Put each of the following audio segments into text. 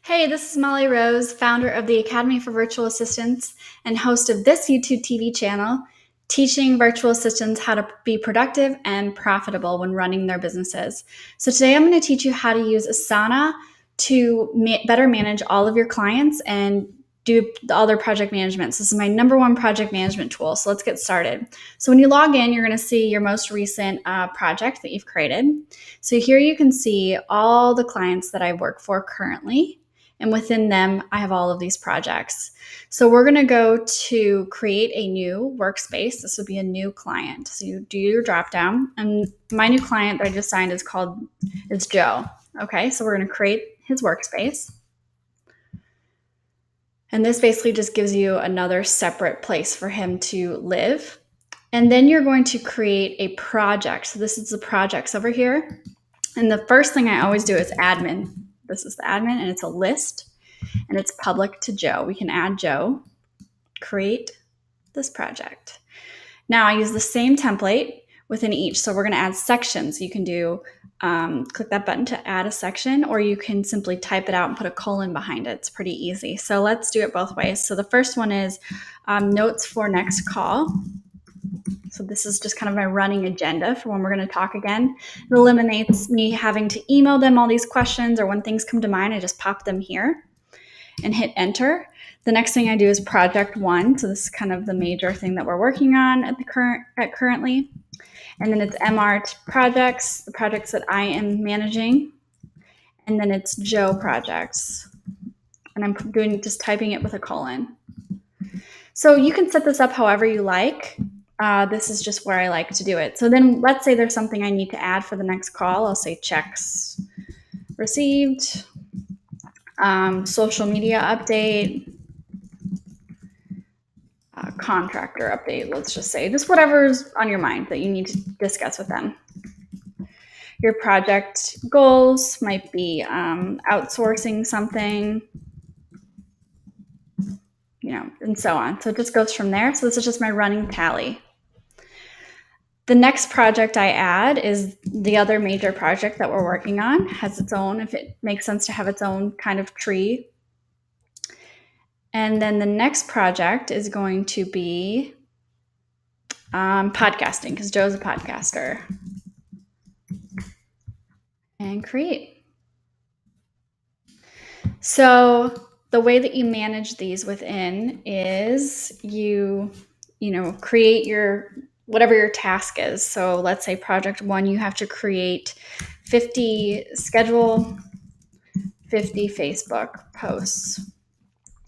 Hey, this is Molly Rose, founder of the Academy for Virtual Assistants and host of this YouTube TV channel, teaching virtual assistants how to be productive and profitable when running their businesses. So today I'm going to teach you how to use Asana to better manage all of your clients and do all their project management. So this is my number one project management tool. So let's get started. So when you log in, you're going to see your most recent project that you've created. So here you can see all the clients that I work for currently. And within them, I have all of these projects. So we're going to go to create a new workspace. This would be a new client. So you do your drop down, and my new client that I just signed is Joe. Okay, so we're going to create his workspace. And this basically just gives you another separate place for him to live. And then you're going to create a project. So this is the projects over here. And the first thing I always do is admin. This is the admin, and it's a list, and it's public to Joe. We can add Joe, create this project. Now I use the same template within each. So we're going to add sections. You can do, click that button to add a section, or you can simply type it out and put a colon behind it. It's pretty easy. So let's do it both ways. So the first one is notes for next call. So this is just kind of my running agenda for when we're going to talk again. It eliminates me having to email them all these questions, or when things come to mind, I just pop them here and hit enter. The next thing I do is project one. So this is kind of the major thing that we're working on currently. And then it's MR projects, the projects that I am managing. And then it's Joe projects. And I'm just typing it with a colon. So you can set this up however you like. This is just where I like to do it. So then let's say there's something I need to add for the next call. I'll say checks received, social media update, contractor update, let's just say. Just whatever's on your mind that you need to discuss with them. Your project goals might be outsourcing something, and so on. So it just goes from there. So this is just my running tally. The next project I add is the other major project that we're working on. Has its own, if it makes sense to have its own kind of tree. And then the next project is going to be podcasting, because Joe's a podcaster. And create. So the way that you manage these within is you create your whatever your task is. So let's say project one, you have to schedule 50 Facebook posts.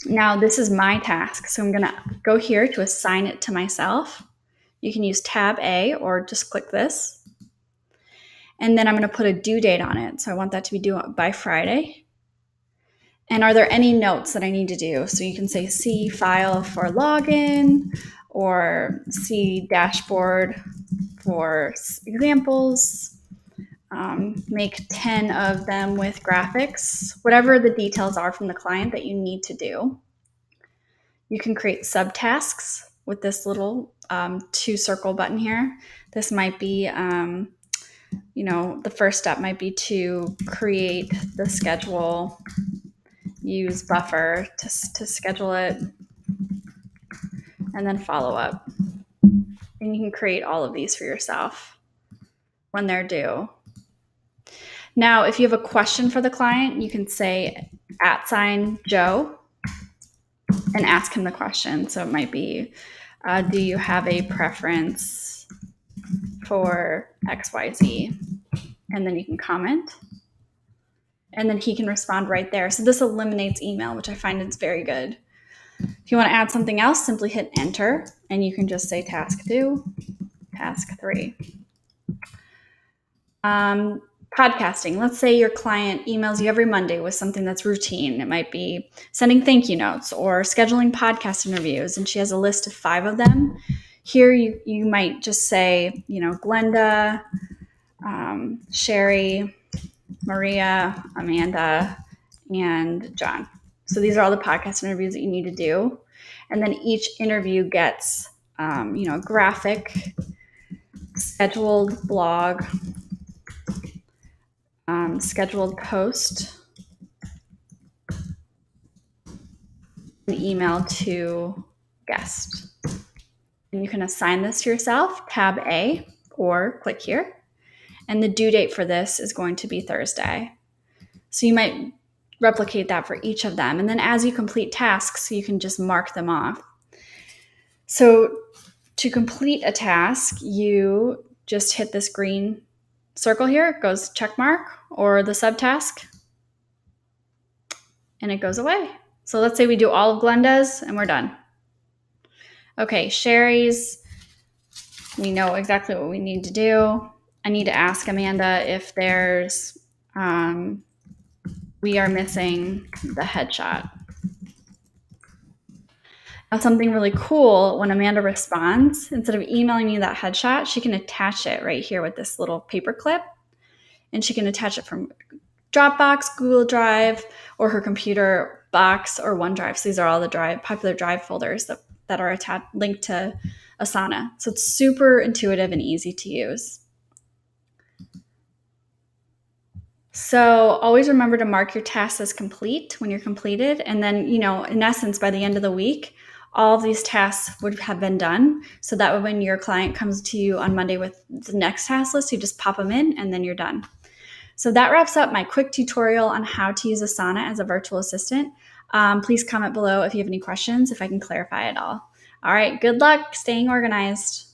Now this is my task. So I'm going to go here to assign it to myself. You can use tab A or just click this. And then I'm going to put a due date on it. So I want that to be due by Friday. And are there any notes that I need to do? So you can say see file for login, or see dashboard for examples, make 10 of them with graphics, whatever the details are from the client that you need to do. You can create subtasks with this little 2-circle button here. This might be, the first step might be to create the schedule, use buffer to schedule it, and then follow up. And you can create all of these for yourself when they're due. Now, if you have a question for the client, you can say @Joe and ask him the question. So it might be, do you have a preference for XYZ? And then you can comment. And then he can respond right there. So this eliminates email, which I find is very good. If you want to add something else, simply hit enter, and you can just say task 2, task 3. Podcasting. Let's say your client emails you every Monday with something that's routine. It might be sending thank you notes or scheduling podcast interviews, and she has a list of 5 of them. Here you might just say, Glenda, Sherry, Maria, Amanda, and John. So these are all the podcast interviews that you need to do. And then each interview gets, a graphic, scheduled blog, scheduled post, an email to guest. And you can assign this to yourself, tab A, or click here. And the due date for this is going to be Thursday. So you might replicate that for each of them. And then as you complete tasks, you can just mark them off. So to complete a task, you just hit this green circle here. It goes check mark, or the subtask, and it goes away. So let's say we do all of Glenda's and we're done. Okay, Sherry's, we know exactly what we need to do. I need to ask Amanda if there's, we are missing the headshot. Now, something really cool, when Amanda responds, instead of emailing me that headshot, she can attach it right here with this little paper clip. And she can attach it from Dropbox, Google Drive, or her computer box or OneDrive. So these are all the popular Drive folders that are linked to Asana. So it's super intuitive and easy to use. So always remember to mark your tasks as complete when you're completed. And then, in essence, by the end of the week, all of these tasks would have been done. So that way, when your client comes to you on Monday with the next task list, you just pop them in and then you're done. So that wraps up my quick tutorial on how to use Asana as a virtual assistant. Please comment below if you have any questions, if I can clarify it all. All right, good luck staying organized.